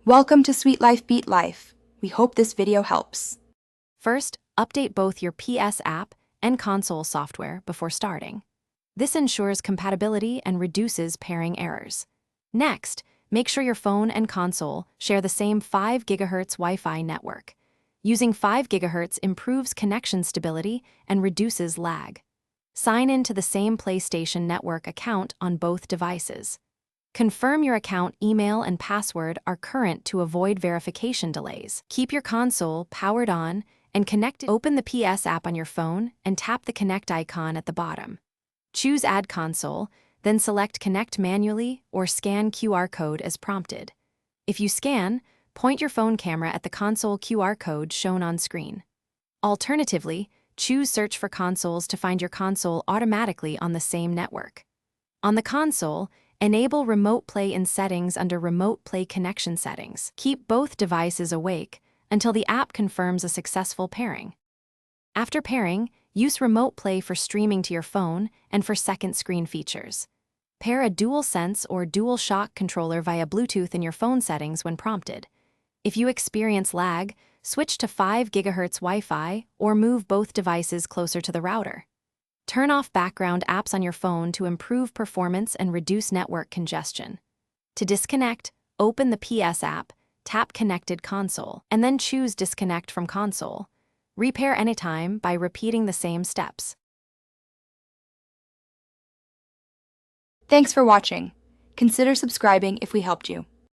Welcome to Sweet Life Beat Life. We hope this video helps. First, update both your PS app and console software before starting. This ensures compatibility and reduces pairing errors. Next, make sure your phone and console share the same 5 GHz Wi-Fi network. Using 5 GHz improves connection stability and reduces lag. Sign in to the same PlayStation Network account on both devices. Confirm your account email and password are current to avoid verification delays. Keep your console powered on and connected. Open the PS app on your phone and tap the Connect icon at the bottom. Choose Add Console, then select Connect manually or scan QR code as prompted. If you scan, point your phone camera at the console QR code shown on screen. Alternatively, choose Search for Consoles to find your console automatically on the same network. On the console, enable Remote Play in Settings under Remote Play Connection Settings. Keep both devices awake until the app confirms a successful pairing. After pairing, use Remote Play for streaming to your phone and for second screen features. Pair a DualSense or DualShock controller via Bluetooth in your phone settings when prompted. If you experience lag, switch to 5 GHz Wi-Fi or move both devices closer to the router. Turn off background apps on your phone to improve performance and reduce network congestion. To disconnect, open the PS app, tap Connected Console, and then choose Disconnect from Console. Repair anytime by repeating the same steps. Thanks for watching. Consider subscribing if we helped you.